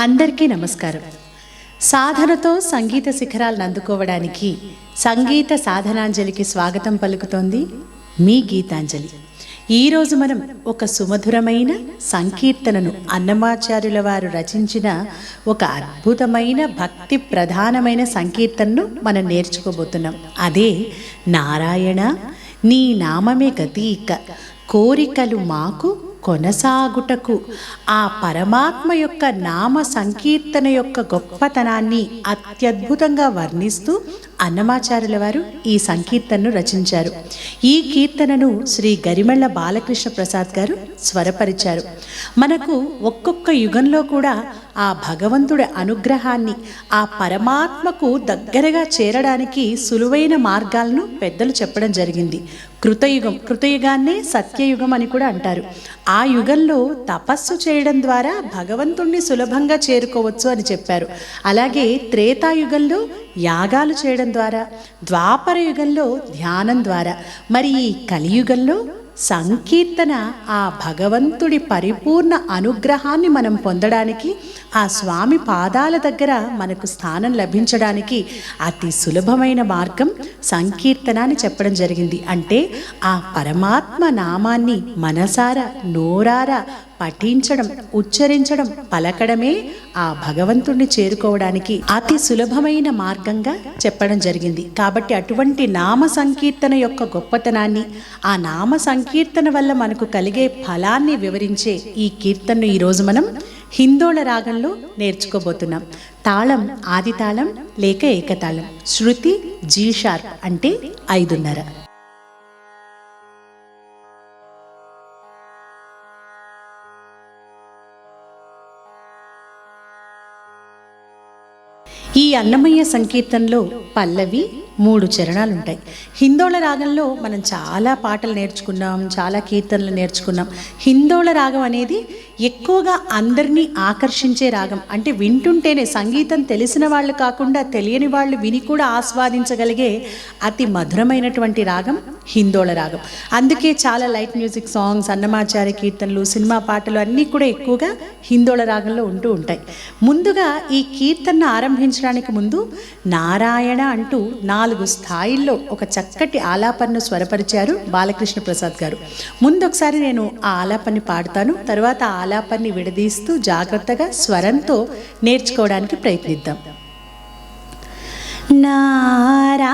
అందరికీ నమస్కారం. సాధనతో సంగీత శిఖరాలను అందుకోవడానికి సంగీత సాధనాంజలికి స్వాగతం పలుకుతోంది మీ గీతాంజలి. ఈరోజు మనం ఒక సుమధురమైన సంకీర్తనను అన్నమాచార్యుల వారు రచించిన ఒక అద్భుతమైన భక్తి ప్రధానమైన సంకీర్తనను మనం నేర్చుకోబోతున్నాం. అదే నారాయణ నీ నామమే గతీక కోరికలు మాకు కొనసాగుటకు. ఆ పరమాత్మ యొక్క నామ సంకీర్తన యొక్క గొప్పతనాన్ని అత్యద్భుతంగా వర్ణిస్తూ అన్నమాచార్యుల వారు ఈ సంకీర్తనను రచించారు. ఈ కీర్తనను శ్రీ గరిమెళ్ళ బాలకృష్ణ ప్రసాద్ గారు స్వరపరిచారు. మనకు ఒక్కొక్క యుగంలో కూడా ఆ భగవంతుడి అనుగ్రహాన్ని, ఆ పరమాత్మకు దగ్గరగా చేరడానికి సులువైన మార్గాలను పెద్దలు చెప్పడం జరిగింది. కృతయుగాన్నే సత్యయుగం అని కూడా అంటారు. ఆ యుగంలో తపస్సు చేయడం ద్వారా భగవంతుణ్ణి సులభంగా చేరుకోవచ్చు అని చెప్పారు. అలాగే త్రేతాయుగంలో యాగాలు చేయడం ద్వారా, ద్వాపర యుగంలో ధ్యానం ద్వారా, మరి ఈ కలియుగంలో సంకీర్తన ఆ భగవంతుడి పరిపూర్ణ అనుగ్రహాన్ని మనం పొందడానికి, ఆ స్వామి పాదాల దగ్గర మనకు స్థానం లభించడానికి అతి సులభమైన మార్గం సంకీర్తన అని చెప్పడం జరిగింది. అంటే ఆ పరమాత్మ నామాన్ని మనసారా నోరారా పఠించడం, ఉచ్చరించడం, పలకడమే ఆ భగవంతుణ్ణి చేరుకోవడానికి అతి సులభమైన మార్గంగా చెప్పడం జరిగింది. కాబట్టి అటువంటి నామ సంకీర్తన యొక్క గొప్పతనాన్ని, ఆ నామ సంకీర్తన వల్ల మనకు కలిగే ఫలాన్ని వివరించే ఈ కీర్తనను ఈరోజు మనం హిందోళ రాగంలో నేర్చుకోబోతున్నాం. తాళం ఆది తాళం లేక ఏకతాళం, శృతి జీ షార్ప్ అంటే 5:30. ఈ అన్నమయ్య సంకీర్తనలో పల్లవి 3 చరణాలు ఉంటాయి. హిందోళ రాగంలో మనం చాలా పాటలు నేర్చుకున్నాం, చాలా కీర్తనలు నేర్చుకున్నాం. హిందోళ రాగం అనేది ఎక్కువగా అందరినీ ఆకర్షించే రాగం. అంటే వింటుంటేనే, సంగీతం తెలిసిన వాళ్ళు కాకుండా తెలియని వాళ్ళు విని కూడా ఆస్వాదించగలిగే అతి మధురమైనటువంటి రాగం హిందోళ రాగం. అందుకే చాలా లైట్ మ్యూజిక్ సాంగ్స్, అన్నమాచార్య కీర్తనలు, సినిమా పాటలు అన్నీ కూడా ఎక్కువగా హిందోళ రాగంలో ఉంటూ ఉంటాయి. ముందుగా ఈ కీర్తనను ఆరంభించడానికి ముందు నారాయణ అంటూ 4 స్థాయిల్లో ఒక చక్కటి ఆలాపనను స్వరపరిచారు బాలకృష్ణ ప్రసాద్ గారు. ముందు ఒకసారి నేను ఆ ఆలాపన్ని పాడతాను, తర్వాత ఆ ఆలాపన్ని విడదీస్తూ జాగ్రత్తగా స్వరంతో నేర్చుకోవడానికి ప్రయత్నిద్దాం. నారాయణ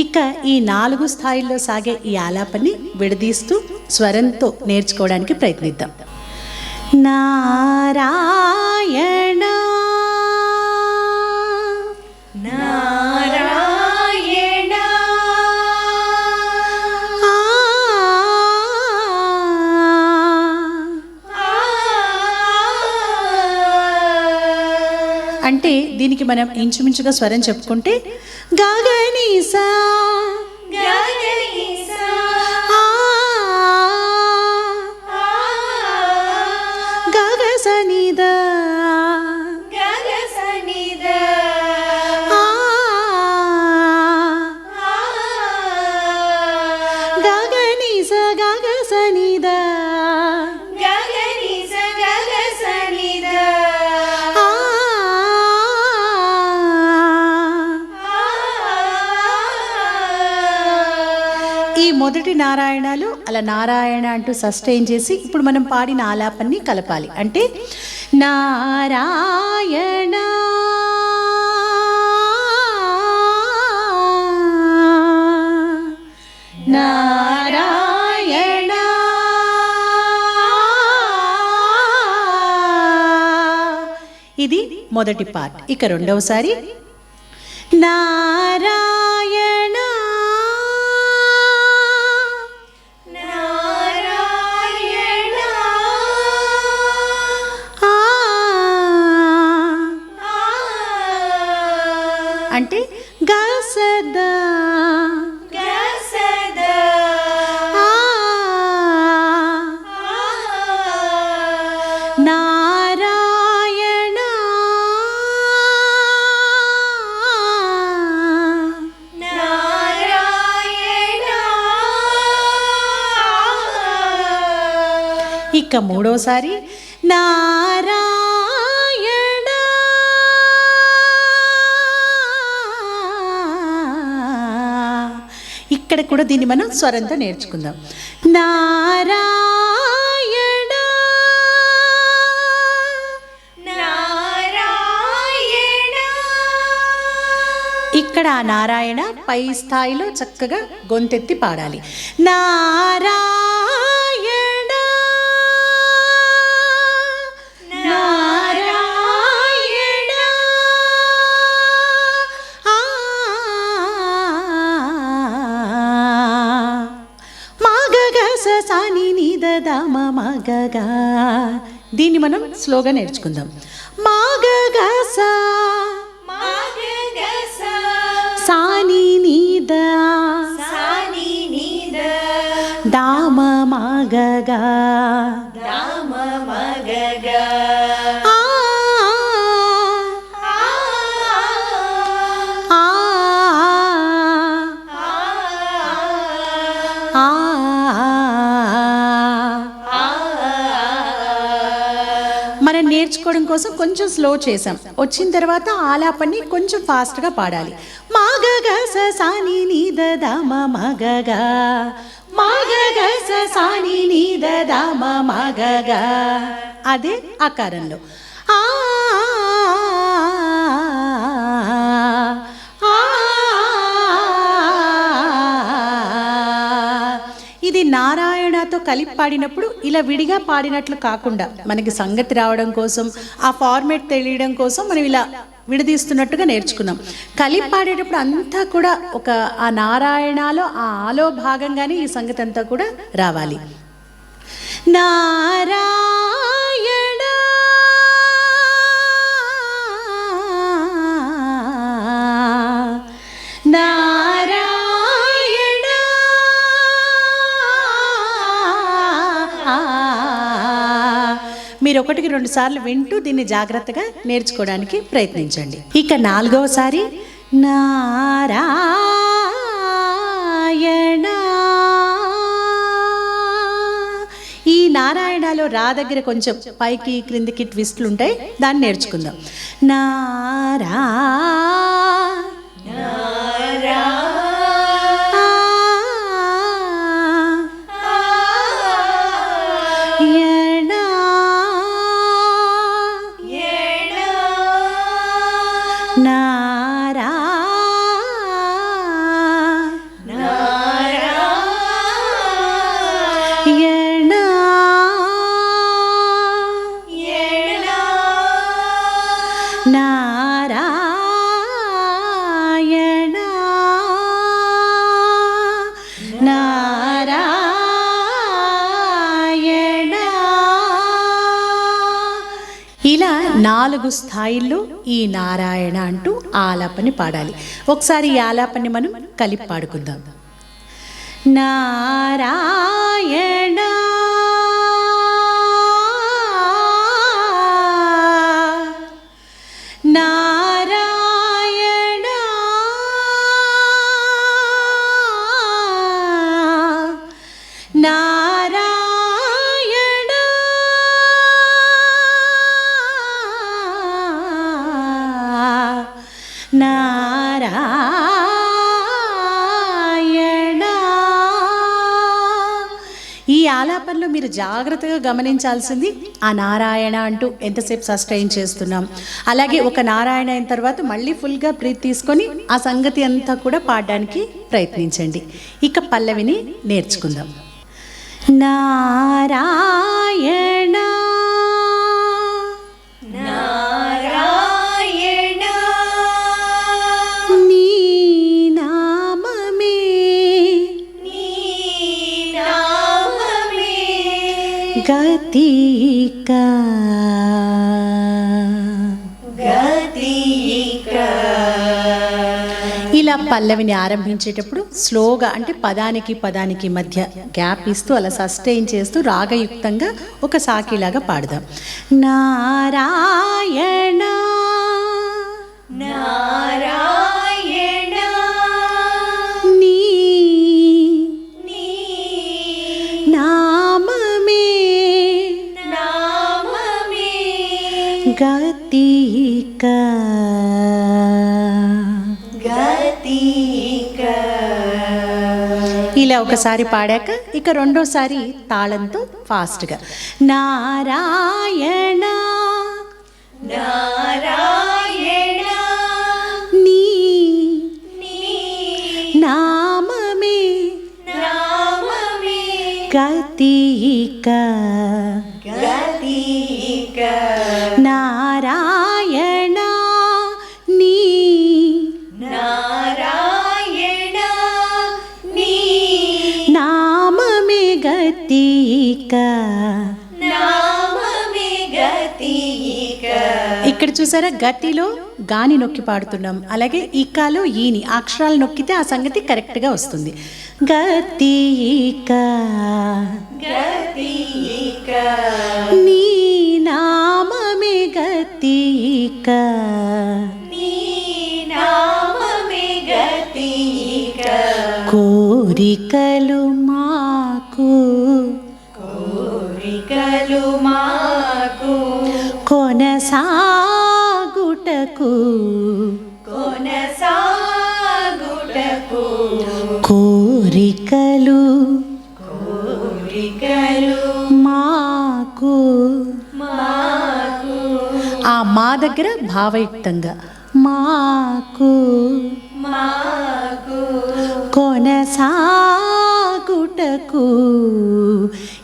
ఇక ఈ 4 స్థాయిల్లో సాగే ఈ ఆలాపని విడదీస్తూ స్వరంతో నేర్చుకోవడానికి ప్రయత్నిద్దాం. నారాయణ నారాయణ అంటే దీనికి మనం ఇంచుమించుగా స్వరం చెప్పుకుంటే గగనీసా గగనీసా గగసనిద గగసనిద గగనీస గగసనిద గగనీస గగసనిద. ఈ మొదటి నారాయణలు అలా నారాయణ అంటూ సస్టైన్ చేసి ఇప్పుడు మనం పాడిన ఆలాపన్ని కలపాలి. అంటే నారాయణ నారాయణ ఇది మొదటి పార్ట్. ఇక రెండవసారి నారాయణ నారాయణ నారాయణ నారాయణ. ఇక మూడోసారి నారాయణ. ఇక్కడ కూడా దీన్ని మనం స్వరంతో నేర్చుకుందాం. నారాయణ నారాయణ. ఇక్కడ ఆ నారాయణ పై స్థాయిలో చక్కగా గొంతెత్తి పాడాలి. నారాయణ నారాయణ. మగగ సని నిద మగగా. దీన్ని మనం స్లోగా నేర్చుకుందాం. మగగ మగగస సాని నిద సాని నిద దామ మగగా. దామ మగగ. ఆ ఆ ఆ మనం నేర్చుకోవడం కోసం కొంచెం స్లో చేసాం. వచ్చిన తర్వాత ఆలాపని కొంచెం ఫాస్ట్గా పాడాలి. మగగ సాని నిద దామ మగగా. మగగ సాని నిద దామ మగగా. అదే ఆకారంలో. ఆ ఇది నారాయణతో కలిపి పాడినప్పుడు ఇలా విడిగా పాడినట్లు కాకుండా మనకి సంగతి రావడం కోసం, ఆ ఫార్మేట్ తెలియడం కోసం మనం ఇలా విడదీస్తున్నట్టుగా నేర్చుకున్నాం. కలిపి పాడేటప్పుడు అంతా కూడా ఒక ఆ నారాయణలో ఆ ఆలో భాగంగానే ఈ సంగతి అంతా కూడా రావాలి. నారాయణ నారాయణ. మీరు 1-2 సార్లు వింటూ దీన్ని జాగ్రత్తగా నేర్చుకోవడానికి ప్రయత్నించండి. ఇక 4వసారి నారాయణ. ఈ నారాయణలో రా దగ్గర కొంచెం పైకి క్రిందికి ట్విస్ట్లు ఉంటాయి, దాన్ని నేర్చుకుందాం. నారా నారాయణ నారాయణ. ఇలా 4 స్థాయిల్లో ఈ నారాయణ అంటూ ఆలాపని పాడాలి. ఒకసారి ఈ ఆలాపని మనం కలిపి పాడుకుందాం. నారాయణ నారాయణ నారాయణ నారాయణ. ఈ ఆలాపనలో మీరు జాగ్రత్తగా గమనించాల్సింది ఆ నారాయణ అంటూ ఎంతసేపు సస్టైన్ చేస్తున్నాం, అలాగే ఒక నారాయణ అయిన తర్వాత మళ్ళీ ఫుల్గా బ్రీత్ తీసుకొని ఆ సంగతి అంతా కూడా పాడడానికి ప్రయత్నించండి. ఇక పల్లవిని నేర్చుకుందాం. నారాయణ నారాయణ. నీ నామమే నీ నామమే గతిక గతిక. ఇలా పల్లవిని ఆరంభించేటప్పుడు స్లోగా అంటే పదానికి పదానికి మధ్య గ్యాప్ ఇస్తూ అలా సస్టైన్ చేస్తూ రాగయుక్తంగా ఒక సాకిలాగా పాడదాం. నారాయణ నారాయణ నీ నీ నామమే నామమే గతిక గతిక. ఇలా ఒకసారి పాడాక ఇక రెండోసారి తాళంతో ఫాస్ట్గా నారాయణ నారాయణ నీ నీ నామమే నామమే గతిక గతిక. నారాయణ నీ నారాయణ నీ నామమే గతిక. నామమే గతిక. ఇక్కడ చూసారా గతిలో గాని నొక్కి పాడుతున్నాం, అలాగే ఈకాలో ఈని అక్షరాలు నొక్కితే ఆ సంగతి కరెక్ట్గా వస్తుంది. గతిక గతిక. నీ నామమే గతిక. నీ నామమే గతిక. కోరికలు మాకు కోరికలు మాకు కొనసాగుటకు కొనసాగుటకు. కోరికలు కోరికలు మాకు. మాకు ఆ మా దగ్గర భావయుక్తంగా మాకు మాకు కొనసాగుటకు.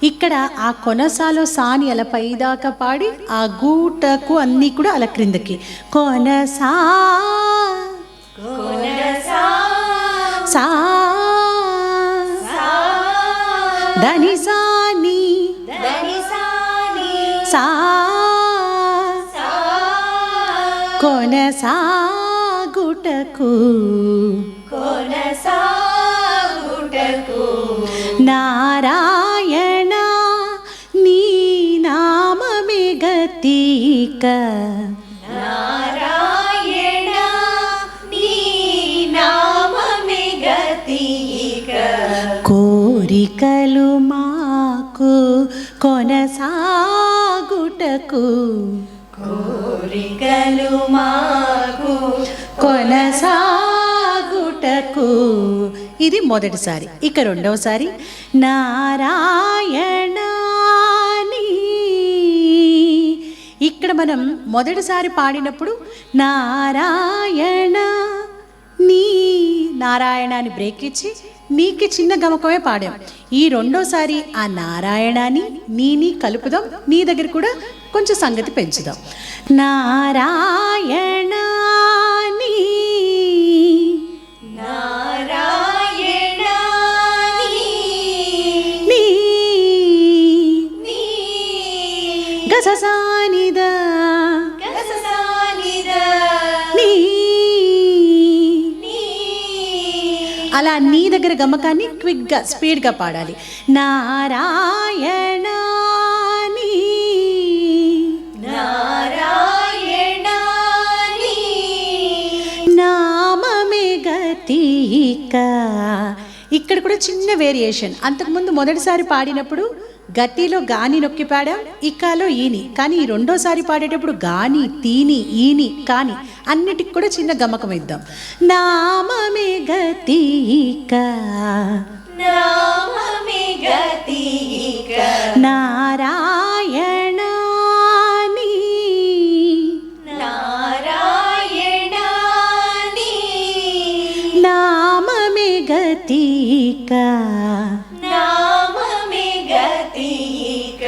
ఇక్కడ ఆ కొనసాలో సాని అలా పైదాకా పాడి ఆ గూటకు అన్నీ కూడా అలా క్రిందకి కొనసా కొనసా సా సా ధని సాని దని సాని సా సా కొనసాగుటకు. కొనసాగుటకు. నారాయణ నీ నామమే గతిక. నారాయణ నీ నామమే గతిక. కోరికలు మాకు కొనసాగుటకు. కోరికలు మాకు కొనసాగుటకు. ఇది మొదటిసారి. ఇక రెండవసారి నారాయణ నీ. ఇక్కడ మనం మొదటిసారి పాడినప్పుడు నారాయణ నీ నారాయణ అని బ్రేక్ ఇచ్చి నీకి చిన్న గమకమే పాడాం. ఈ రెండోసారి ఆ నారాయణని నీని కలుపుదాం, నీ దగ్గర కూడా కొంచెం సంగతి పెంచుదాం. నారాయణ నీ నారాయణ నీ నీ నీ గససానిద గససానిద నీ. నీ అలా నీ దగ్గర గమకాన్ని క్విక్గా స్పీడ్గా పాడాలి. నారాయణ నీ నారాయణ నీ నామమే గతిక. ఇక్కడ కూడా చిన్న వేరియేషన్. అంతకుముందు మొదటిసారి పాడినప్పుడు గతిలో గాని నొక్కి పాడాం, ఇకాలో ఈని. కానీ ఈ రెండోసారి పాడేటప్పుడు గాని తీని ఈని కాని అన్నిటికి కూడా చిన్న గమకం ఇద్దాం. నామమే గతిక. నామమే గతిక. నారాయణ నీ నారాయణ నీ నామమే గతిక. నామమే గతిక.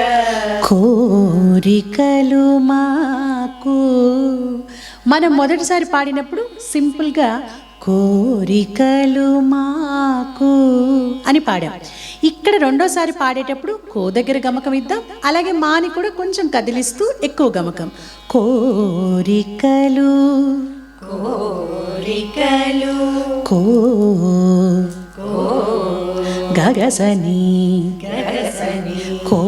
కోరికలు మాకు. మనం మొదటిసారి పాడినప్పుడు సింపుల్గా కోరికలు మాకు అని పాడాం. ఇక్కడ రెండోసారి పాడేటప్పుడు కో దగ్గర గమకం ఇద్దాం, అలాగే మాని కూడా కొంచెం కదిలిస్తూ ఎక్కువ గమకం. కోరికలు కోరికలు కోరికలు కో గగసని గగసని కో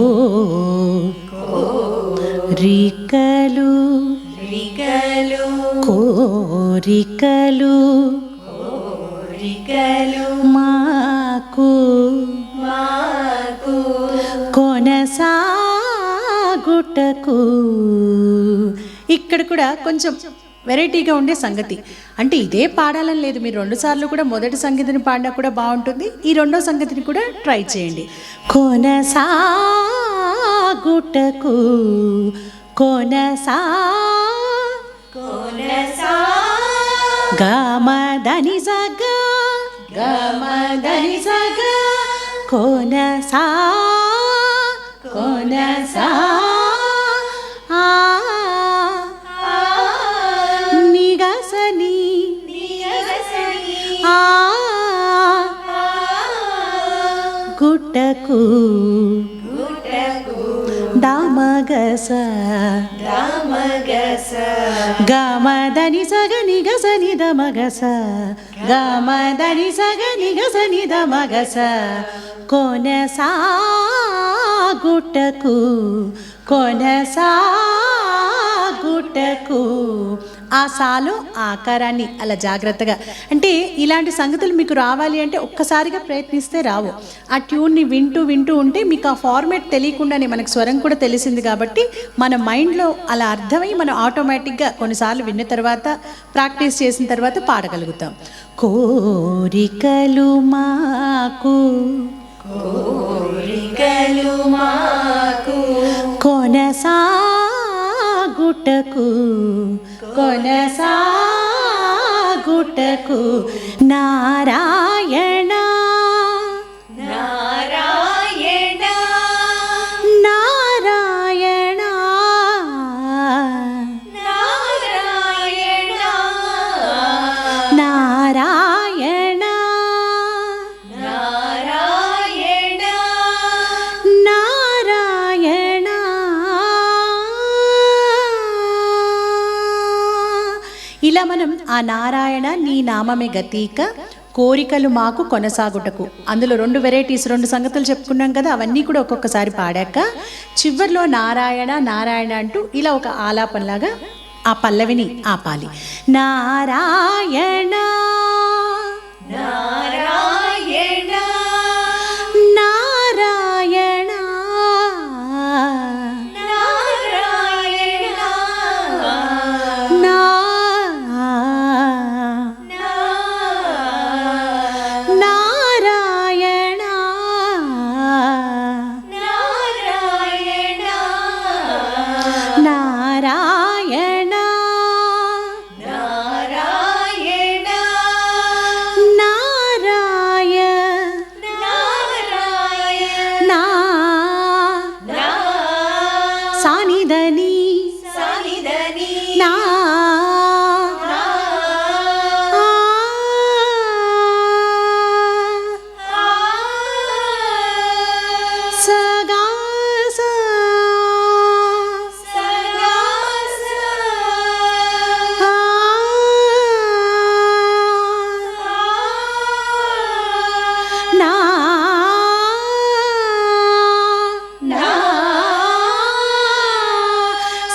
రికలు రికలు కోరికలు కోరికలు మాకు మాకు కొనసాగుటకు. ఇక్కడ కూడా కొంచెం వెరైటీగా ఉండే సంగతి, అంటే ఇదే పాడాలని లేదు, మీరు 2 సార్లు కూడా మొదటి సంగతిని పాడినా కూడా బాగుంటుంది. ఈ రెండో సంగతిని కూడా ట్రై చేయండి. కొనసాగుటకు కొనసా కొనసా గమదని సగ గమదని సగ కొనసా కొనసా నిగసని నిగసని గుట్టకు గుట్టకు దామగస దామగస గమదని సగ నిగసని దమగస గమదని సగ నిగసని దమగస కొనసాగుటకు కొనసాగుటకు. ఆ సాలో ఆకారాన్ని అలా జాగ్రత్తగా, అంటే ఇలాంటి సంగతులు మీకు రావాలి అంటే ఒక్కసారిగా ప్రయత్నిస్తే రావు. ఆ ట్యూన్ని వింటూ వింటూ ఉంటే మీకు ఆ ఫార్మేట్ తెలియకుండానే మనకు స్వరం కూడా తెలిసింది కాబట్టి మన మైండ్లో అలా అర్థమై మనం ఆటోమేటిక్గా కొన్నిసార్లు విన్న తర్వాత ప్రాక్టీస్ చేసిన తర్వాత పాడగలుగుతాం. కోరికలు మాకు కోరికలు మాకు కొనసాగుటకు కొనసాగుటకు నారాయణ నారాయణ నారాయణ నారాయణ నారాయణ నారాయణ నారాయణ. ఇలా మనం ఆ నారాయణ నీ నామమే గతీక కోరికలు మాకు కొనసాగుటకు, అందులో 2 వెరైటీస్ 2 సంగతులు చెప్పుకున్నాం కదా, అవన్నీ కూడా ఒక్కొక్కసారి పాడాక చివర్లో నారాయణ నారాయణ అంటూ ఇలా ఒక ఆలాపనలాగా ఆ పల్లవిని ఆపాలి. నారాయణ నారాయణ నారాయణ నారాయణ నా నారాయణ నారాయణ నారాయణ నారాయణ నారాయ నారాయణ నా సానిదని సానిదని నా సగా సా నా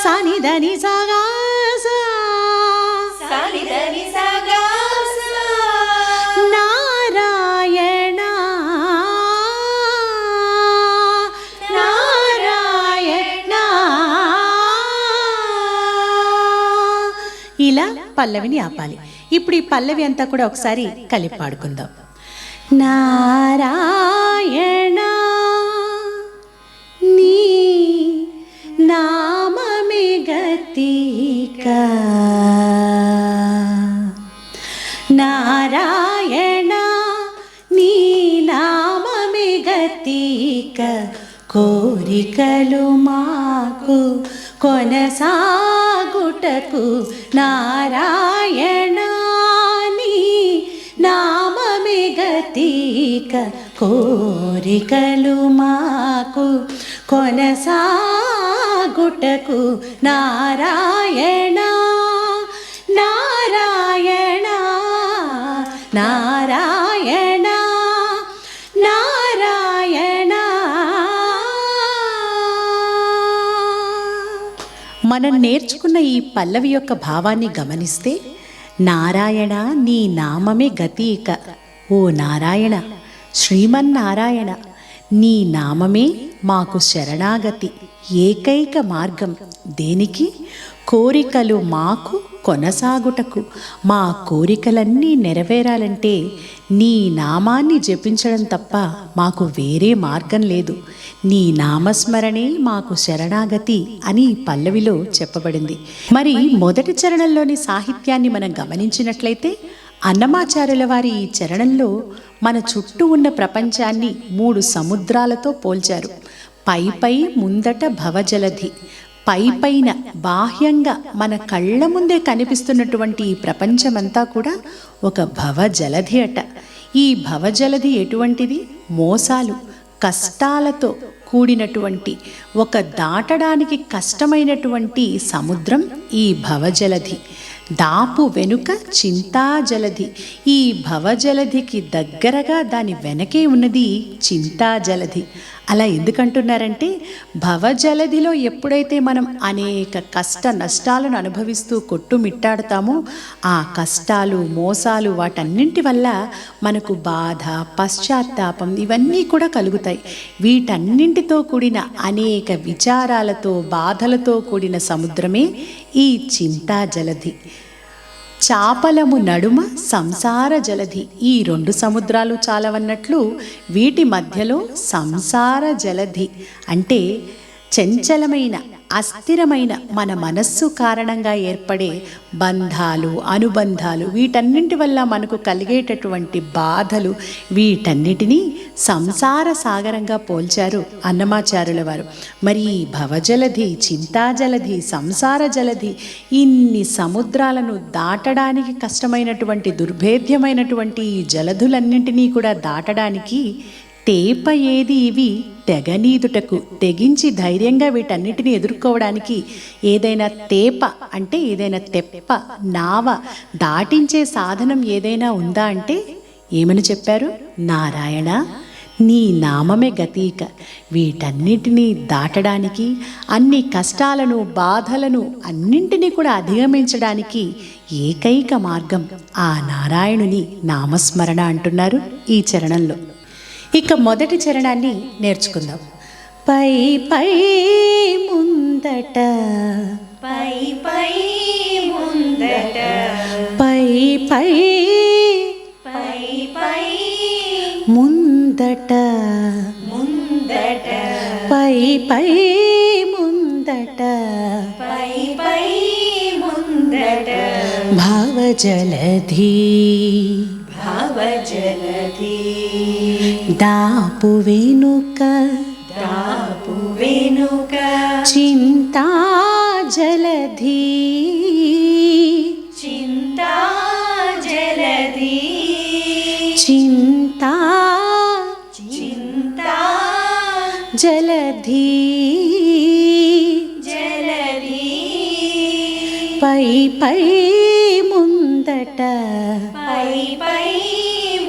సానిదని సగా సా సానిదని సగాస నారాయణ నారాయణ. ఇలా పల్లవిని ఆపాలి. ఇప్పుడు ఈ పల్లవి అంతా కూడా ఒకసారి కలిపి పాడుకుందాం. నారాయణ నీ నామమే గతీక నారాయణ నీ నామమే గతీక కోరికలు మాకు కొనసాగుటకు నారాయణ నీ నామమే గతీక కోరికలు మాకు కొనసాగుటకు నారాయణ నారాయణ మనం నేర్చుకున్న ఈ పల్లవి యొక్క భావాన్ని గమనిస్తే, నారాయణ నీ నామమే గతి ఇక. ఓ నారాయణ, శ్రీమన్నారాయణ, నీ నామమే మాకు శరణాగతి, ఏకైక మార్గం. దేనికి? కోరికలు మాకు కొనసాగుటకు. మా కోరికలన్నీ నెరవేరాలంటే నీ నామాన్ని జపించడం తప్ప మాకు వేరే మార్గం లేదు. నీ నామస్మరణే మాకు శరణాగతి అని పల్లవిలో చెప్పబడింది. మరి మొదటి చరణంలోని సాహిత్యాన్ని మనం గమనించినట్లయితే, అన్నమాచార్యుల వారి ఈ చరణంలో మన చుట్టూ ఉన్న ప్రపంచాన్ని 3 సముద్రాలతో పోల్చారు. పై ముందట భవజలధి. పైన బాహ్యంగా మన కళ్ళ ముందే కనిపిస్తున్నటువంటి ఈ ప్రపంచమంతా కూడా ఒక భవజలధి అట. ఈ భవజలధి ఎటువంటిది? మోసాలు, కష్టాలతో కూడినటువంటి, ఒక దాటడానికి కష్టమైనటువంటి సముద్రం ఈ భవజలధి. దాపు వెనుక చింతాజలధి. ఈ భవజలధికి దగ్గరగా దాని వెనకే ఉన్నది చింతాజలధి. అలా ఎందుకంటున్నారంటే, భవజలధిలో ఎప్పుడైతే మనం అనేక కష్ట నష్టాలను అనుభవిస్తూ కొట్టుమిట్టాడుతామో, ఆ కష్టాలు, మోసాలు, వాటన్నింటి వల్ల మనకు బాధ, పశ్చాత్తాపం ఇవన్నీ కూడా కలుగుతాయి. వీటన్నింటితో కూడిన అనేక విచారాలతో, బాధలతో కూడిన సముద్రమే ఈ చింతాజలధి. చాపలము నడుమ సంసార జలధి. ఈ 2 సముద్రాలు చాలవన్నట్లు వీటి మధ్యలో సంసార జలధి అంటే చంచలమైన, అస్థిరమైన మన మనస్సు కారణంగా ఏర్పడే బంధాలు, అనుబంధాలు, వీటన్నింటి వల్ల మనకు కలిగేటటువంటి బాధలు, వీటన్నిటినీ సంసార సాగరంగా పోల్చారు అన్నమాచార్యుల వారు. మరి ఈ భవజలధి, చింతాజలధి, సంసార జలధి, ఇన్ని సముద్రాలను దాటడానికి కష్టమైనటువంటి, దుర్భేద్యమైనటువంటి ఈ జలధులన్నింటినీ కూడా దాటడానికి తేప ఏది? ఇవి తెగనీదుటకు, తెగించి ధైర్యంగా వీటన్నిటిని ఎదుర్కోవడానికి ఏదైనా తేప అంటే ఏదైనా తెప్ప, నావ, దాటించే సాధనం ఏదైనా ఉందా అంటే ఏమని చెప్పారు? నారాయణ నీ నామమే గతీక. వీటన్నిటినీ దాటడానికి, అన్ని కష్టాలను, బాధలను అన్నింటినీ కూడా అధిగమించడానికి ఏకైక మార్గం ఆ నారాయణుని నామస్మరణ అంటున్నారు ఈ చరణంలో. ఇక మొదటి చరణాన్ని నేర్చుకుందాం. పై ముందట, పై ముందట, పై ముందట, ముందట, పై ముందట, పై ముందట, భావజలధి, భావజలధి, దాపు వెనుక, దాపు వెనుక, చింతా జలధి, చింతా జలధి, చింతా చింతా జలధి, జలధి, పై ముందట, పై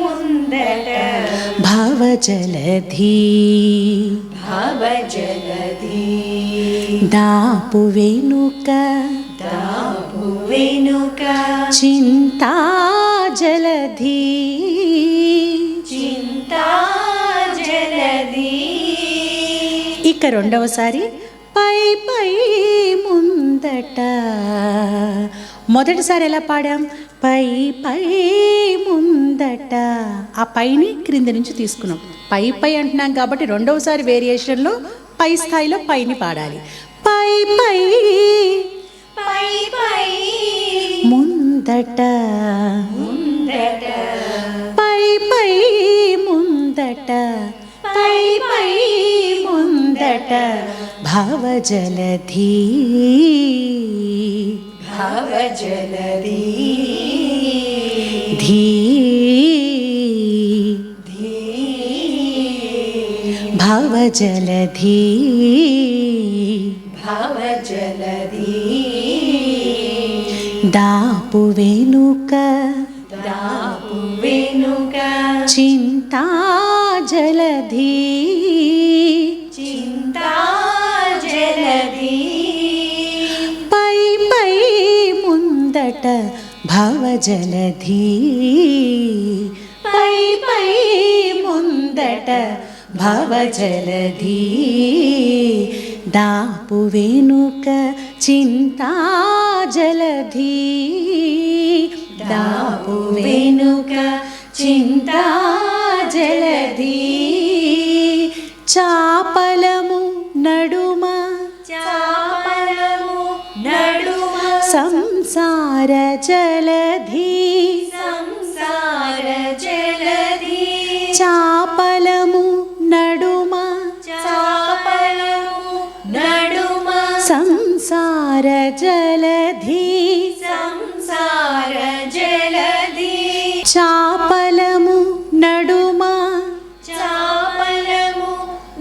ముందట, భావజలధి, భావజలధి, దాపు వెనుక, దాపు వెనుక, చింతా జలధి, చింతా జలధి. ఇక రెండవసారి పై ముందట. మొదటిసారి ఎలా పాడాం? పై ముందట. ఆ పైని క్రింద నుంచి తీసుకున్నాం. పై అంటున్నాం కాబట్టి రెండవసారి వేరియేషన్లో పై స్థాయిలో పైని పాడాలి. పై పై ముందట, ముందట, పై ముందట, పై ముందట, భావజలధి, భావజలధి, ధీ, ధీ, భావజలధి, భావజలధి, దాపు వెనుక, దాపు వెనుక, చింతా జలధి, చింతా జలధి, ముందట భవజలధీ పై పై ముందట భవజలధీ దాపు వెనుక చింతా జలధీ దాపు వెనుక చింతా జలధీ చాపలము నడుమ చాపలము నడుమ సంసార జలధీ సంసార జలధి చాపలము నడుమ చాపలము నడుమ సంసార జలధీ సంసార జలధి చాపలము నడుమ చాపలము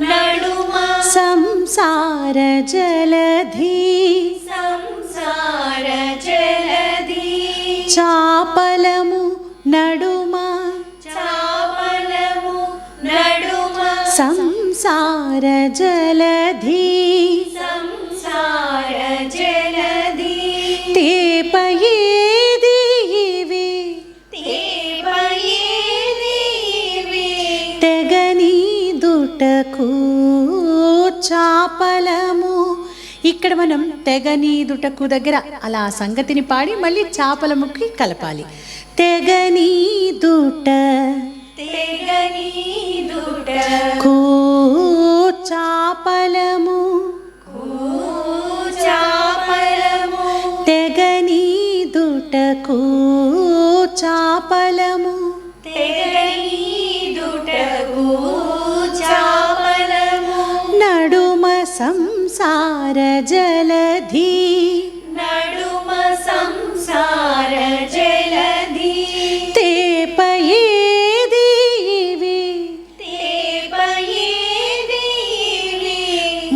నడుమ సంసార జలధీ సంసార జలధి చాపలము నడుమ చాపలము నడుమ సంసార జలధీ సంసార జలధి తేపయేది ఇవి తేపయేదివి తెగని దుటకు చాపలము. ఇక్కడ మనం తెగనీదుటకు దగ్గర అలా సంగతిని పాడి మళ్ళీ చాపలముకి కలపాలి. తెగనీదుట తెగనీదుట కూ చాపలము చాపలము తెగనీదుటకు చాపలము తెగనీదుటకు చాపలము నడుమ సంసార జలధీ నడుమ సంసార జలధి తేపయేది ఇవి. తేపయేదివి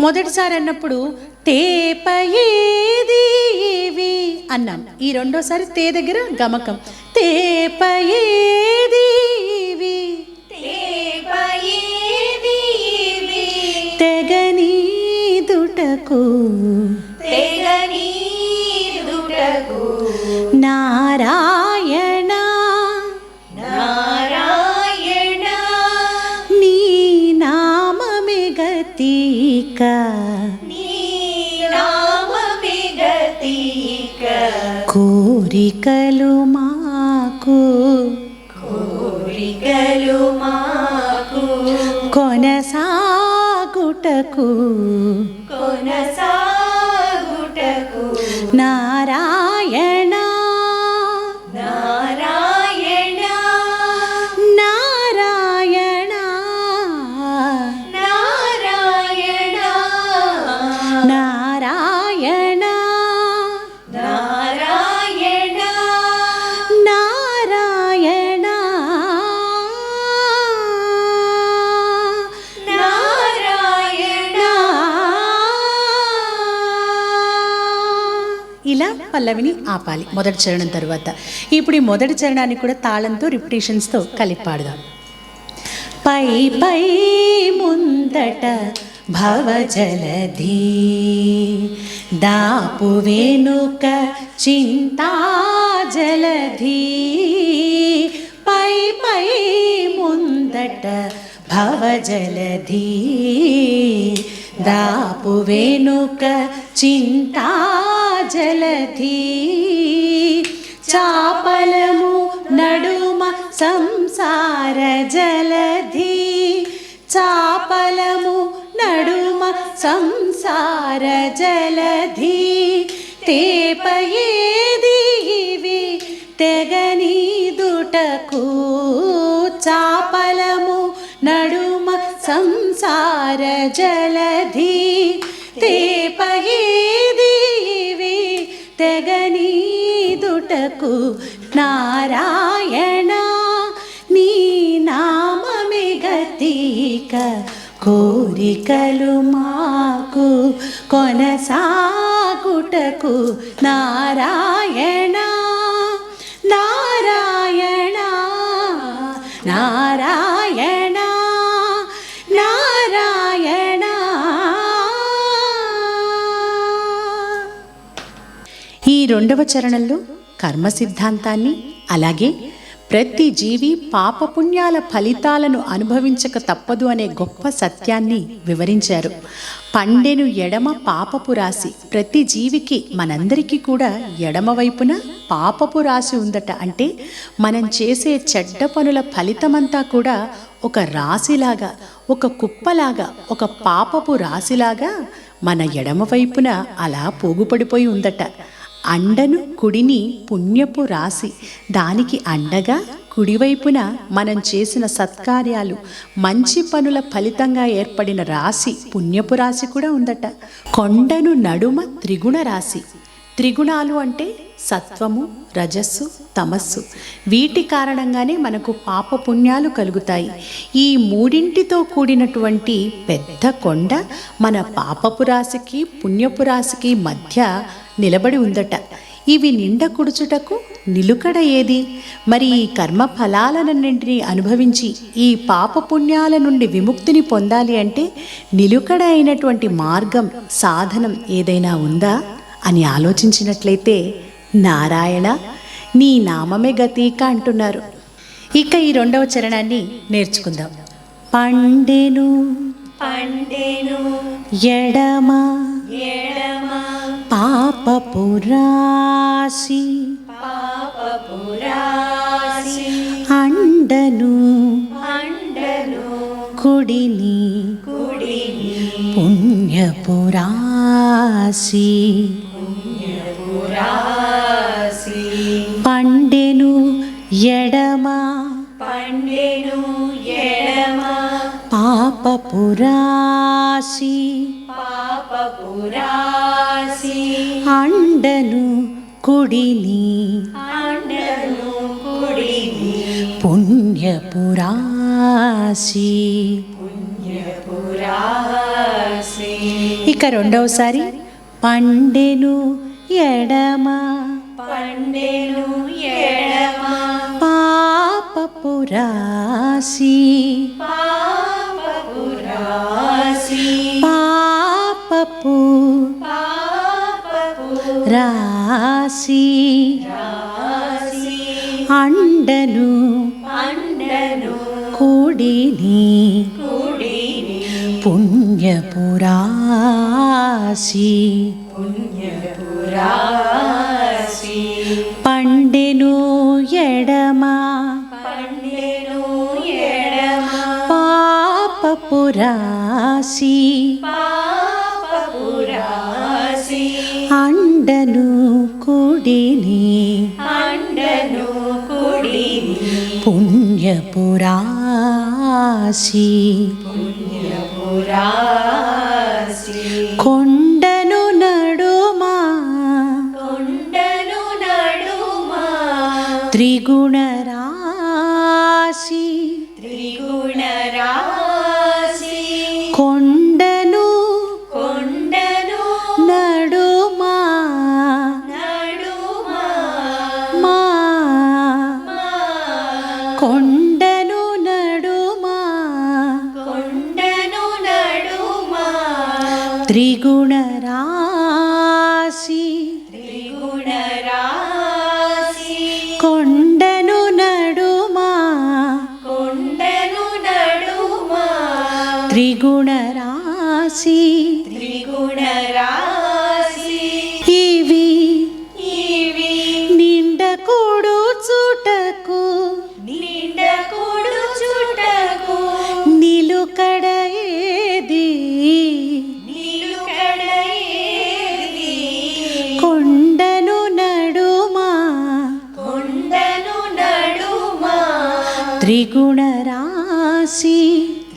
మొదటిసారి అన్నప్పుడు తేపయేది ఇవి అన్నాం. ఈ రెండోసారి తే దగ్గర గమకం. తేపయేది ఇవి తేపయేదివి తెగనీదుటకు తెగనీదుటకు నారాయణ నారాయణ నీ నామమే గతిక నీ నామమే గతిక కోరికలు మాకు కోరికలు మాకు కొనసాగుటకు కొనసాగుటకు నారాయణ నారాయణ నారాయణ నారాయణ నారాయణ నారాయణ నారాయణ నారాయణ ఇలా పల్లవిని ఆపాలి మొదటి చరణం తరువాత. ఇప్పుడు ఈ మొదటి చరణాన్ని కూడా తాళంతో రిపిటేషన్స్తో కలిపి పాడదాం. పై పై ముందట భవజలధీ దాపు వెనుక చింతా జలధీ పై పై ముందట భవజలధీ దాపు వెనుక చింతా జలధీ చాపలము నడుమ సంసార జలధీ చాపలము నడుమ సంసార జలధీ తేపయేది ఇవి తెగనీదుటకు చాపలము నడుమ సంసార జలధీ తేపయేది ఇవి తెగనీదుటకు నారాయణ నీ నామమే గతిక కోరికలు మాకు కొనసాగుటకు నారాయణ నారాయణ నారాయణ నారాయణ. ఈ రెండవ చరణంలో కర్మ సిద్ధాంతాన్ని, అలాగే ప్రతి జీవి పాపపుణ్యాల ఫలితాలను అనుభవించక తప్పదు అనే గొప్ప సత్యాన్ని వివరించారు. పండెను ఎడమ పాపపు రాశి. ప్రతి జీవికి, మనందరికీ కూడా ఎడమ వైపున పాపపు రాశి ఉందట. అంటే మనం చేసే చెడ్డ పనుల ఫలితమంతా కూడా ఒక రాశిలాగా, ఒక కుప్పలాగా, ఒక పాపపు రాశిలాగా మన ఎడమ వైపున అలా పోగుపడిపోయి ఉందట. అండను కుడిని పుణ్యపు రాశి. దానికి అండగా కుడివైపున మనం చేసిన సత్కార్యాలు, మంచి పనుల ఫలితంగా ఏర్పడిన రాశి, పుణ్యపు రాశి కూడా ఉందట. కొండను నడుమ త్రిగుణ రాశి. త్రిగుణాలు అంటే సత్వము, రజస్సు, తమస్సు. వీటి కారణంగానే మనకు పాపపుణ్యాలు కలుగుతాయి. ఈ మూడింటితో కూడినటువంటి పెద్ద కొండ మన పాపపు రాశికి, పుణ్యపు రాశికి మధ్య నిలబడి ఉందట. ఇవి నిండకుడుచుటకు నిలుకడ ఏది? మరి ఈ కర్మ ఫలాలన్నింటినీ అనుభవించి ఈ పాపపుణ్యాల నుండి విముక్తిని పొందాలి అంటే నిలుకడ అయినటువంటి మార్గం, సాధనం ఏదైనా ఉందా అని ఆలోచించినట్లయితే, నారాయణ నీ నామమే గతీక అంటున్నారు. ఇక ఈ 2వ చరణాన్ని నేర్చుకుందాం. పండెను పండెను ఎడమ ఎడమ పాపపు రాశి. పాపపు రాశి. అండను అండను కుడిని కుడిని పుణ్యపు రాశి. రాశి. పండెను ఎడమ పండెను ఎడమ పాపపు రాశి. పాపపు రాశి. అండను కుడిని అండను కుడిని పుణ్యపు రాశి. పుణ్యపు రాశి. ఇక 2వసారి. పండెను ఎడమ పండెను ఎడమ పాపపు రాశి. పాపపు రాశి. పాపపు పాపపు రాశి. రాశి. అండను అండను కుడిని కుడిని పుణ్యపు రాశి. పుణ్యపు రాశి. పండెను ఎడమ పండెను ఎడమ పాపపు రాశి. పాపపు రాశి. అండను కుడిని అండను కుడిని పుణ్యపు రాశి. పుణ్యపు రాశి. కొండను నడుమ కొండను నడుమ త్రిగుణ రాశి. త్రిగుణ రాశి. కొండను కొండను నడుమ నడుమ మా మా కొండను నడుమ కొండను నడుమ త్రిగుణ రాశి. త్రిగుణ రాశి. కొండను నడుమ కొండను నడుమ త్రిగుణ రాశి. త్రిగుణ రాశి. ఇవి ఇవి నిండకూడు చుటకు నిండకూడు చుటకు నిలుకడ ఏది? నిలుకడ ఏది? కొండను నడుమ కొండను నడుమ త్రిగుణ రాశి.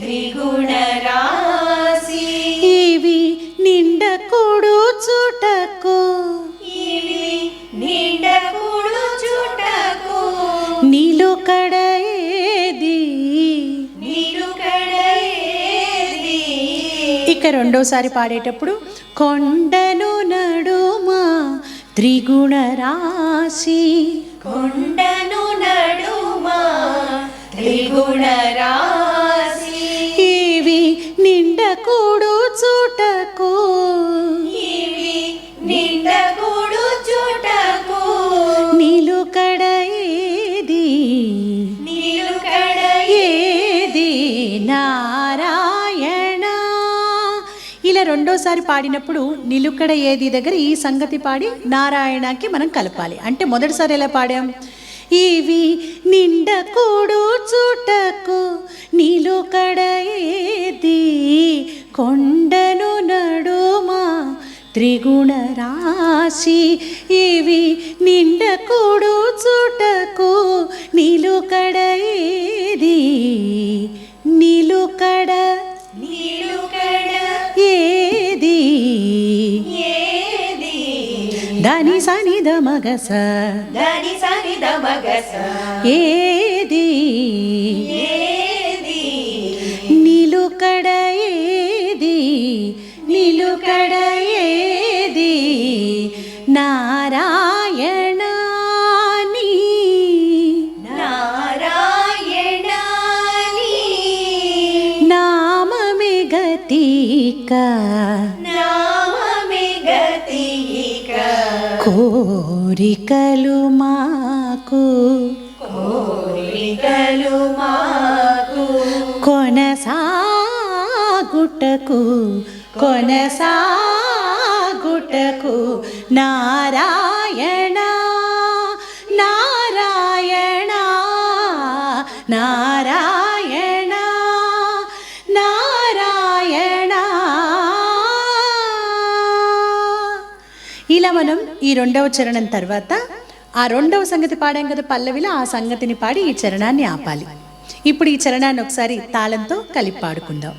త్రిగుణ రాశి. ఇవి నిండకూడు చుటకు ఇవి నిండకూడు చుటకు నిలుకడ ఏది? నిలుకడ ఏది? ఇక 2వసారి పాడేటప్పుడు కొండను నడుమ త్రిగుణ రాశి. కొండను నడుమ త్రిగుణ రాశి. ఇవి నిండకూడు చుటకు ఇవి నిండకూడు చుటకు రెండోసారి పాడినప్పుడు నిలుకడ ఏది దగ్గర ఈ సంగతి పాడి నారాయణకి మనం కలపాలి. అంటే మొదటిసారి ఎలా పాడాం, ఇవి నిండకూడు చుటకు నిలుకడ ఏది కొండను నడుమా త్రిగుణ రాశి, ఇవి నిండకూడు చుటకు నిలుకడ ఏది నిలుకడ ఏది దని సని ద మగస ఏది నిలుకడ ఏది నిలుకడ ఏది నారాయణాని నామమే గతిక కోరికలు మాకు కొనసాగుటకు నారాయణ నారాయణ నారాయణ నారాయణ. ఇలా మనం ఈ రెండవ చరణం తర్వాత ఆ రెండవ సంగతి పాడాం కదా పల్లవిలో, ఆ సంగతిని పాడి ఈ చరణాన్ని ఆపాలి. ఇప్పుడు ఈ చరణాన్ని ఒకసారి తాళంతో కలిపి పాడుకుందాం.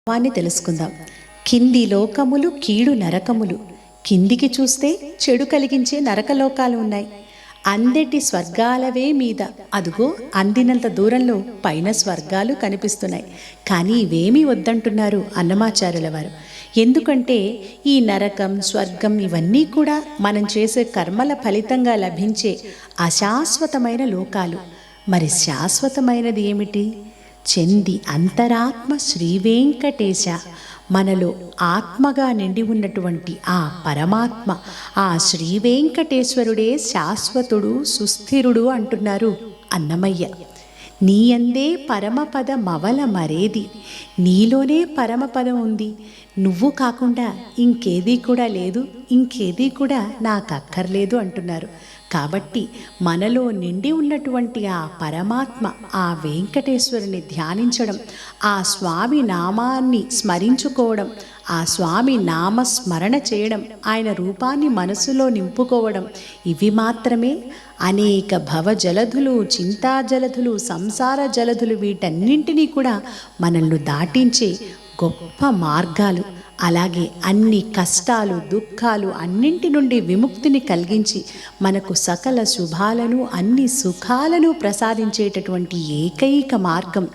వాణ్ణి తెలుసుకుందాం. కింది లోకములు కీడు నరకములు, కిందికి చూస్తే చెడు కలిగించే నరకలోకాలు ఉన్నాయి. అందెటి స్వర్గాలవే మీద, అదుగో అందినంత దూరంలో పైన స్వర్గాలు కనిపిస్తున్నాయి. కానీ ఇవేమీ వద్దంటున్నారు అన్నమాచార్యుల వారు. ఎందుకంటే ఈ నరకం స్వర్గం ఇవన్నీ కూడా మనం చేసే కర్మల ఫలితంగా లభించే అశాశ్వతమైన లోకాలు. మరి శాశ్వతమైనది ఏమిటి? చెంది అంతరాత్మ శ్రీవేంకటేశ, మనలో ఆత్మగా నిండి ఉన్నటువంటి ఆ పరమాత్మ, ఆ శ్రీవేంకటేశ్వరుడే శాశ్వతుడు సుస్థిరుడు అంటున్నారు అన్నమయ్య. నీయందే పరమపద మవల మరేది, నీలోనే పరమపదం ఉంది, నువ్వు కాకుండా ఇంకేదీ కూడా లేదు, ఇంకేదీ కూడా నాకు అక్కర్లేదు అంటున్నారు. కాబట్టి మనలో నిండి ఉన్నటువంటి ఆ పరమాత్మ, ఆ వెంకటేశ్వరుని ధ్యానించడం, ఆ స్వామి నామాన్ని స్మరించుకోవడం, ఆ స్వామి నామస్మరణ చేయడం, ఆయన రూపాన్ని మనసులో నింపుకోవడం, ఇవి మాత్రమే అనేక భవ జలధులు, చింతా జలధులు, సంసార జలధులు వీటన్నింటినీ కూడా మనల్ని దాటించే గొప్ప మార్గాలు. అలాగే అన్ని కష్టాలు దుఃఖాలు అన్నింటి నుండి విముక్తిని కలిగించి మనకు సకల శుభాలను అన్ని సుఖాలను ప్రసాదించేటటువంటి ఏకైక మార్గం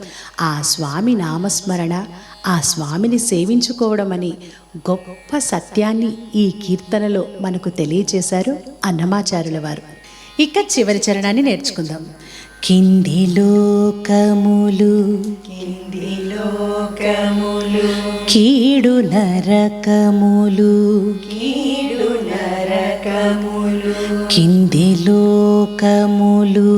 ఆ స్వామి నామస్మరణ, ఆ స్వామిని సేవించుకోవడం అనే గొప్ప సత్యాన్ని ఈ కీర్తనలో మనకు తెలియజేశారు అన్నమాచార్యుల వారు. ఇక చివరి చరణాన్ని నేర్చుకుందాం. కింది లోకములు కీడు నరకములు లోకములు కింది లోకములు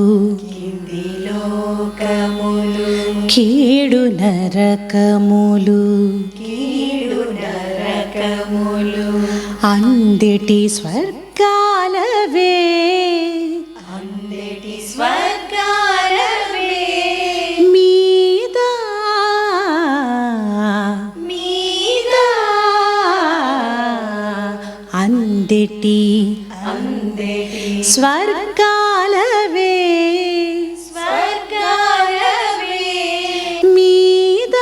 కింది లోకములు కీడు నరకములు కీడు నరకములు అందెటి స్వర్గాలవే అందెటి స్వర్గాలవే మీద మీద అందెటి అందెటి స్వర్గాలవే స్వర్గాలవే మీద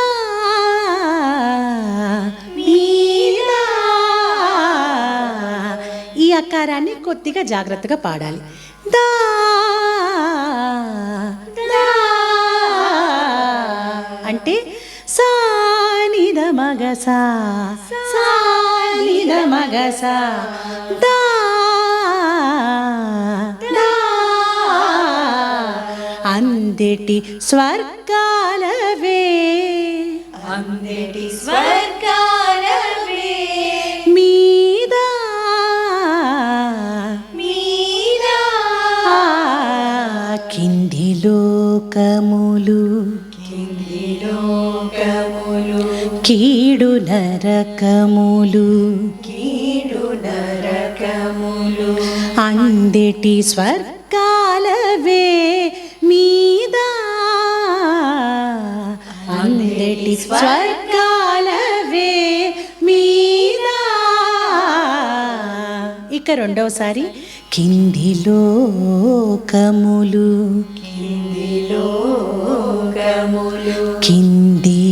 మీద ఈ అకారాన్ని కొద్దిగా జాగ్రత్తగా పాడాలి. దా దా అంటే సానిద మగసా సానిద మగసా దా దా అందెటి స్వర్గాలవే అందెటి స్వర్గాలవే మీద మీద కింది లోకములు కింది లోకములు కీడు నరకములు కీడు నరకములు అందెటి స్వర్గాలవే మీద అందెటి స్వర్గాలవే మీద. ఇక రెండవసారి కింది లోకములు కింది లోకములు కింది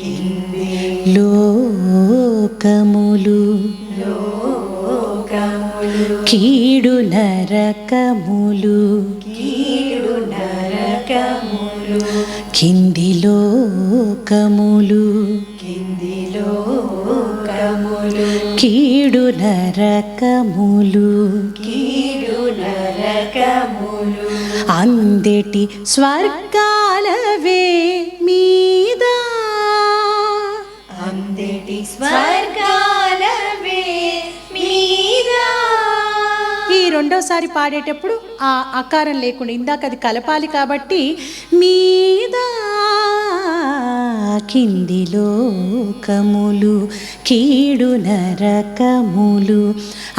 కింది లోకములు లోకములు కీడు నరకములు కీడు నరకములు కింది లోకములు కింది లోకములు కీడు నరకములు కీడు నరకములు అందెటి స్వర్గాలవే మీద అందెటి స్వర్గాలవే మీద ఈ రెండోసారి పాడేటప్పుడు ఆ అకారం లేకుండా ఇందాక అది కలపాలి కాబట్టి మీద కింది లోకములు కీడు నరకములు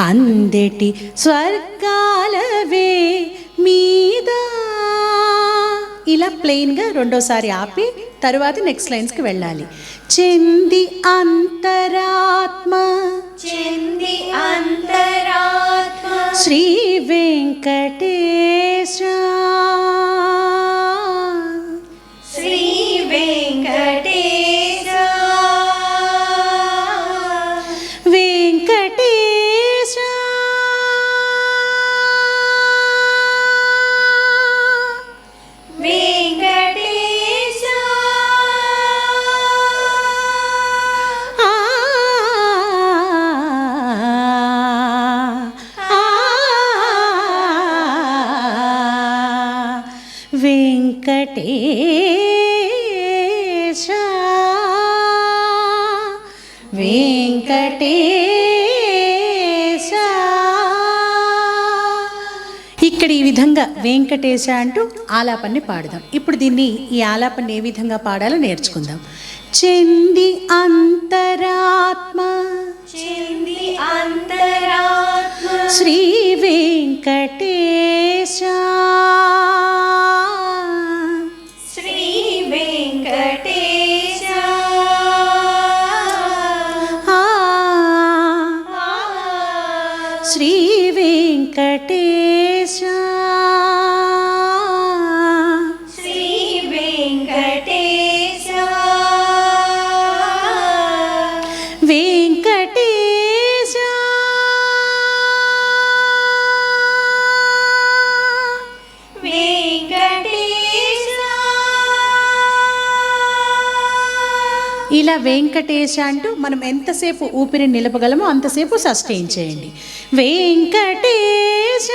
అందెటి స్వర్గాలవే మీద. ఇలా ప్లెయిన్గా రెండోసారి ఆపి తరువాత నెక్స్ట్ లైన్స్కి వెళ్ళాలి. చెంది అంతరాత్మ చెంది అంతరాత్మ శ్రీ వెంకటేశ శ్రీ వెంకటేశ వెంకటేశ వెంకటేశ ఆ వెంకటేశ వెంకటేశ. ఇక్కడ ఈ విధంగా వెంకటేశ అంటూ ఆలాపన్ని పాడదాం. ఇప్పుడు దీన్ని ఈ ఆలాపన్ని ఏ విధంగా పాడాలో నేర్చుకుందాం. చెంది అంతరాత్మ చెంది అంతరాత్మ శ్రీ వెంకటేశ శ్రీ వెంకటేశ ఆ శ్రీ వెంకటేశ శ్రీ వెంకటేశ వెంకటేశ వెంకటేశ ఇలా వెంకటేశ అంటూ మనం ఎంతసేపు ఊపిరి నిలపగలమో అంతసేపు సస్టైన్ చేయండి. వెంకటేశ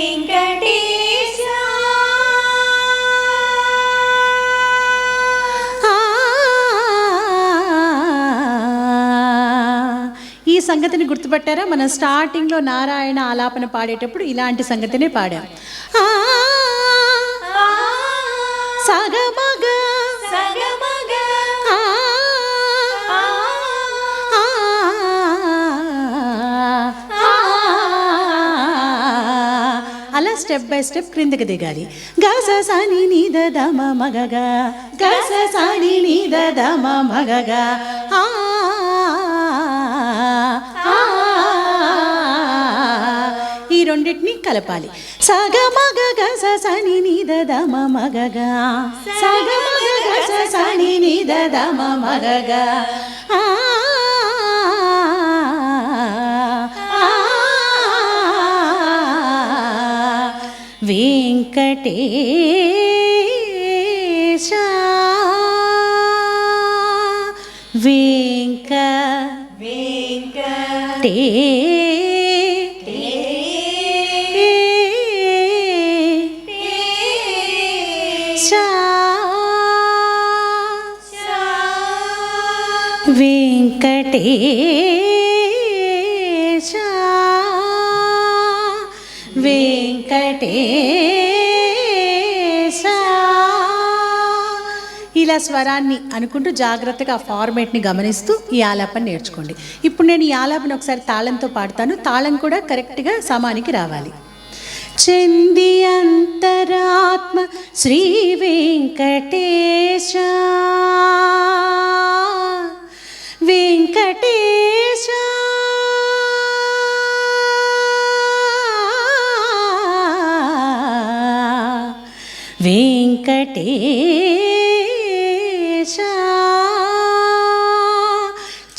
వెంకటేశ ఆ సంగతిని గుర్తుపట్టారా? మనం స్టార్టింగ్లో నారాయణ ఆలాపన పాడేటప్పుడు ఇలాంటి సంగతినే పాడాం. సగమగ సగమగ అలా స్టెప్ బై స్టెప్ క్రిందకి దిగాలి. గస సాని నీ దమ మగగా, గస సాని నీ దమ మగగా, ఈ రెండింటిని కలపాలి. సగమగ గస సని నీ దమ మగగా, సగమగ గస సని నీ దమ మగగా, వెంకటేశ వెంకటేశ వెంకటేశ వెంకటేశ. ఇలా స్వరాన్ని అనుకుంటూ జాగ్రత్తగా ఫార్మేట్ని గమనిస్తూ ఈ ఆలాపన నేర్చుకోండి. ఇప్పుడు నేను ఈ ఆలాపన ఒకసారి తాళంతో పాడతాను. తాళం కూడా కరెక్ట్గా సమానికి రావాలి. చెంది అంతరాత్మ శ్రీ వెంకటేశ వెంకటేశ వెంకటేశ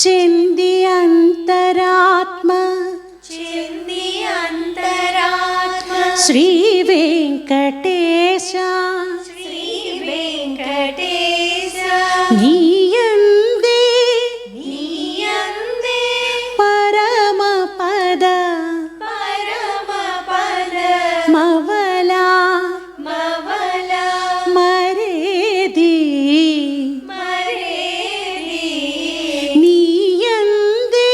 చెంది అంతరాత్మ చెంది అంతరాత్మ శ్రీ వెంకటేశ శ్రీ వెంకటేశ నీయందే నీయందే పరమ పద పరమ పద మవల మవల మరేది మరేది నీయందే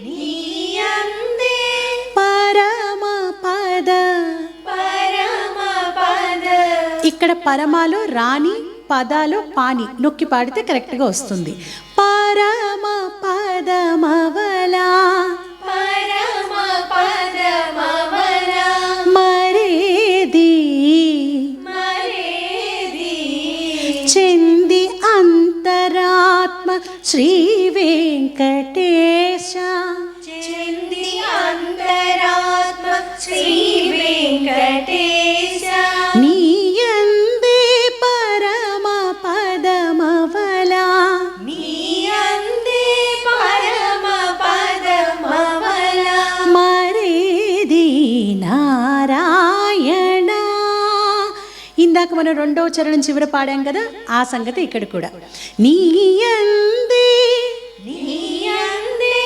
నీయందే పరమ పద. పరమ పద ఇక్కడ పరమాలో రాని పదాలో పాని నొక్కి పాడితే కరెక్ట్గా వస్తుంది. పరమ పద మవల పరమ పద మవల మరేది మరేది చెంది అంతరాత్మ శ్రీ వెంకటేశ చెంది అంతరాత్మ శ్రీ వెంకటేశ నీయందే పరమ పదమవల నీయందే పరమ పద మవల మరేది నారాయణ. ఇందాక మనం రెండవ చరణం చివర పాడాం కదా, ఆ సంగతి ఇక్కడ కూడా. నీయందే నీయందే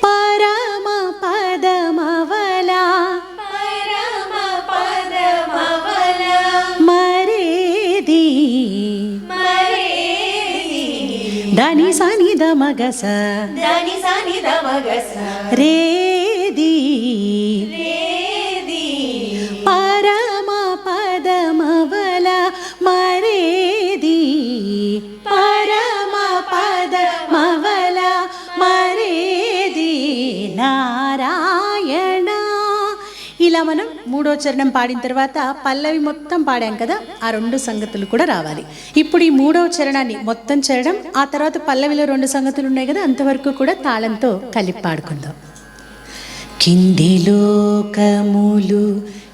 పరమ పదమవల పరమ పద మవల మరేది మరేది దని సని దమగస దని సని దమగస రేది రేది పరమ పదమవల మరేది పరమ పదమవల మరేది నారాయణ. ఇలా మనం మూడో చరణం పాడిన తర్వాత పల్లవి మొత్తం పాడాం కదా, ఆ రెండు సంగతులు కూడా రావాలి. ఇప్పుడు ఈ మూడవ చరణాన్ని మొత్తం చరణం, ఆ తర్వాత పల్లవిలో రెండు సంగతులు ఉన్నాయి కదా, అంతవరకు కూడా తాళంతో కలిపి పాడుకుందాం. కింది లోకములు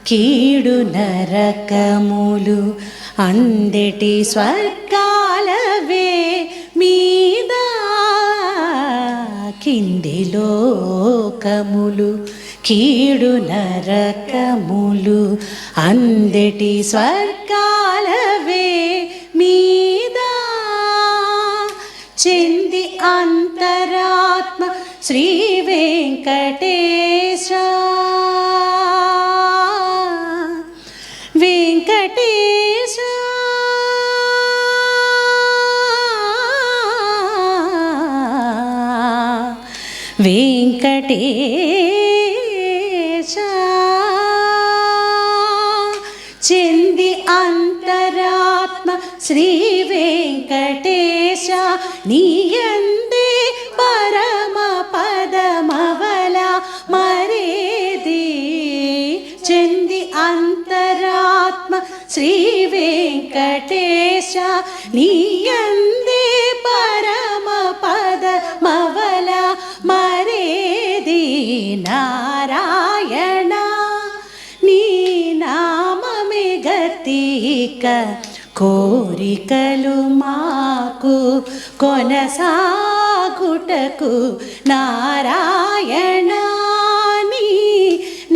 కీడు నరకములు అందెటి స్వర్గాలవే మీద. కింది లోకములు కీడు నరకములు అందెటి స్వర్గాలవే మీద. చెంది అంతరాత్మ శ్రీ వెంకటేశ వెంకటేశ వెంకటేశ చెంది అంతరాత్మ శ్రీ వెంకటేశ నీయందే పరమ పదమవల మరేది చెంది అంతరాత్మ శ్రీ వెంకటేశ నీయందే పరమ పదమవల మరేది నారాయణ నీ నామమే గతిక కోరికలు మాకు కొనసాగుటకు నారాయణ నీ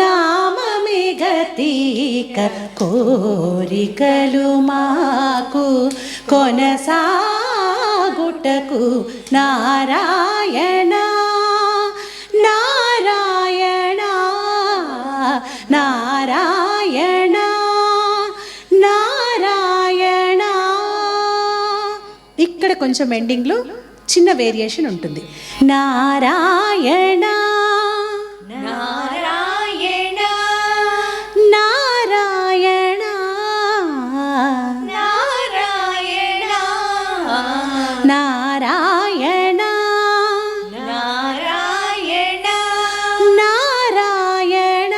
నామమే గతిక కోరికలు మాకు కొనసాగుటకు నారాయణ నారాయణ నారాయణ నారాయణ. ఇక్కడ కొంచెం ఎండింగ్లో చిన్న వేరియేషన్ ఉంటుంది. నారాయణ నారాయణ నారాయణ నారాయణ నారాయణ నారాయణ నారాయణ.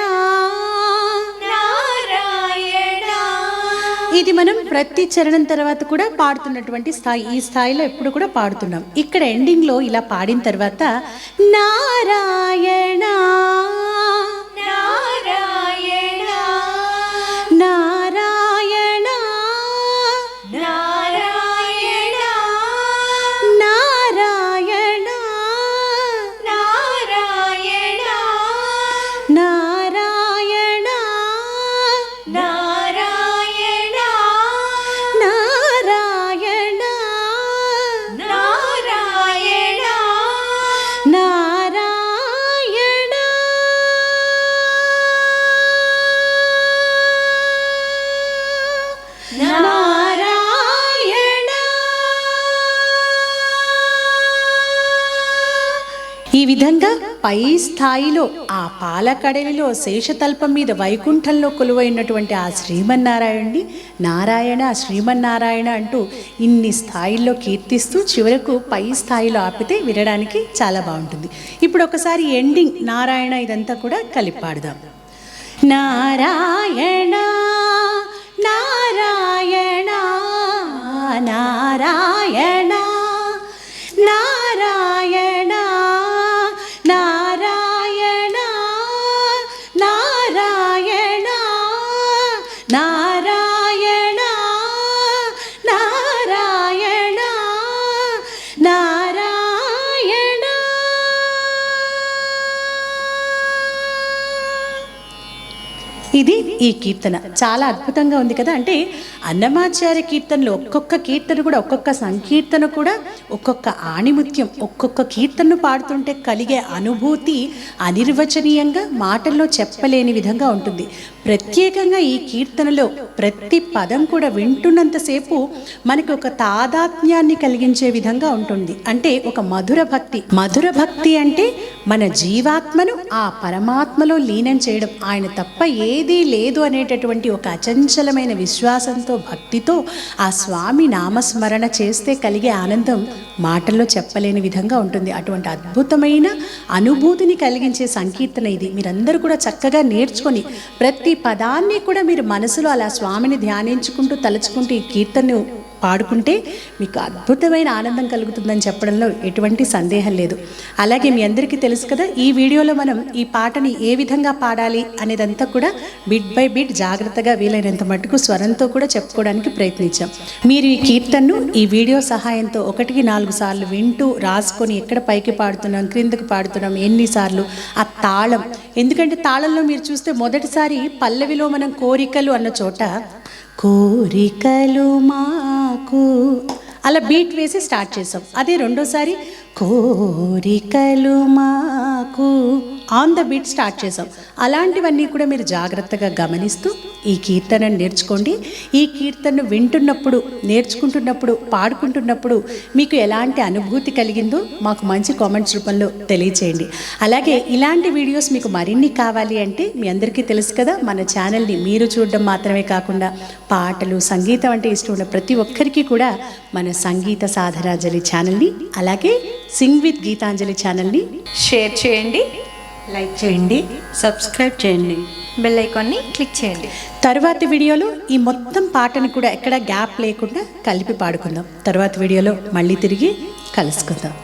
నారాయణ. ఇది మనం ప్రతి చరణం తర్వాత కూడా పాడుతున్నటువంటి స్థాయి. ఈ స్థాయిలో ఎప్పుడు కూడా పాడుతున్నాం. ఇక్కడ ఎండింగ్లో ఇలా పాడిన తర్వాత నారాయణ నారాయణ నారాయణ నారాయణ నారాయణ నారాయణ నారాయణ నారాయణ నారాయణ నారాయణ నారాయణ. నారాయణ. ఈ విధంగా పై స్థాయిలో ఆ పాలకడలిలో శేషతల్పం మీద వైకుంఠంలో కొలువైనటువంటి ఆ శ్రీమన్నారాయణుడి నారాయణ శ్రీమన్నారాయణ అంటూ ఇన్ని స్థాయిల్లో కీర్తిస్తూ చివరకు పై స్థాయిలో ఆపితే వినడానికి చాలా బాగుంటుంది. ఇప్పుడు ఒకసారి ఎండింగ్ నారాయణ ఇదంతా కూడా కలిపి పాడదాం. నారాయణ నారాయణ నారాయణ నారాయణ నారాయణ నారాయణ నారాయణ నారాయణ నారాయణ. ఇది ఈ కీర్తన చాలా అద్భుతంగా ఉంది కదా. అంటే అన్నమాచార్య కీర్తనలో ఒక్కొక్క కీర్తన కూడా ఒక్కొక్క సంకీర్తన కూడా ఒక్కొక్క ఆణిముత్యం ఒక్కొక్క కీర్తనను పాడుతుంటే కలిగే అనుభూతి అనిర్వచనీయంగా మాటల్లో చెప్పలేని విధంగా ఉంటుంది. ప్రత్యేకంగా ఈ కీర్తనలో ప్రతి పదం కూడా వింటున్నంతసేపు మనకి ఒక తాదాత్మ్యాన్ని కలిగించే విధంగా ఉంటుంది. అంటే ఒక మధుర భక్తి. మధుర భక్తి అంటే మన జీవాత్మను ఆ పరమాత్మలో లీనం చేయడం, ఆయన తప్ప ఏదీ లేదు అనేటటువంటి ఒక అచంచలమైన విశ్వాసంతో భక్తితో ఆ స్వామి నామస్మరణ చేస్తే కలిగే ఆనందం మాటల్లో చెప్పలేని విధంగా ఉంటుంది. అటువంటి అద్భుతమైన అనుభూతిని కలిగించే సంకీర్తన ఇది. మీరందరూ కూడా చక్కగా నేర్చుకొని ప్రతి పదాన్ని కూడా మీరు మనసులో అలా స్వామిని ధ్యానించుకుంటూ తలుచుకుంటూ ఈ కీర్తనను పాడుకుంటే మీకు అద్భుతమైన ఆనందం కలుగుతుందని చెప్పడంలో ఎటువంటి సందేహం లేదు. అలాగే మీ అందరికీ తెలుసు కదా, ఈ వీడియోలో మనం ఈ పాటని ఏ విధంగా పాడాలి అనేదంతా కూడా బిట్ బై బిట్ జాగ్రత్తగా వీలైనంత మటుకు స్వరంతో కూడా చెప్పుకోవడానికి ప్రయత్నించాం. మీరు ఈ కీర్తనను ఈ వీడియో సహాయంతో 1-4 సార్లు వింటూ రాసుకొని ఎక్కడ పైకి పాడుతున్నాం క్రిందకు పాడుతున్నాం ఎన్నిసార్లు ఆ తాళం. ఎందుకంటే తాళంలో మీరు చూస్తే మొదటిసారి పల్లవిలో మనం కోరికలు అన్న చోట కోరికలు మాకు అలా బీట్ వేసి స్టార్ట్ చేసాం. అదే రెండోసారి కోరికలు మాకు ఆన్ ద బీట్ స్టార్ట్ చేసాం. అలాంటివన్నీ కూడా మీరు జాగ్రత్తగా గమనిస్తూ ఈ కీర్తనను నేర్చుకోండి. ఈ కీర్తనను వింటున్నప్పుడు, నేర్చుకుంటున్నప్పుడు, పాడుకుంటున్నప్పుడు మీకు ఎలాంటి అనుభూతి కలిగిందో మాకు మంచి కామెంట్స్ రూపంలో తెలియచేయండి. అలాగే ఇలాంటి వీడియోస్ మీకు మరిన్ని కావాలి అంటే మీ అందరికీ తెలుసు కదా, మన ఛానల్ని మీరు చూడడం మాత్రమే కాకుండా పాటలు, సంగీతం అంటే ఇష్టం ఉన్న ప్రతి ఒక్కరికి కూడా మన సంగీత సాధనాంజలి ఛానల్ని, అలాగే సింగ్ విత్ గీతాంజలి ఛానల్ని షేర్ చేయండి, లైక్ చేయండి, సబ్స్క్రైబ్ చేయండి, బెల్ ఐకాన్ని క్లిక్ చేయండి. తర్వాతి వీడియోలో ఈ మొత్తం పాటను కూడా ఎక్కడ గ్యాప్ లేకుండా కలిపి పాడుకుందాం. తర్వాత వీడియోలో మళ్ళీ తిరిగి కలుసుకుందాం.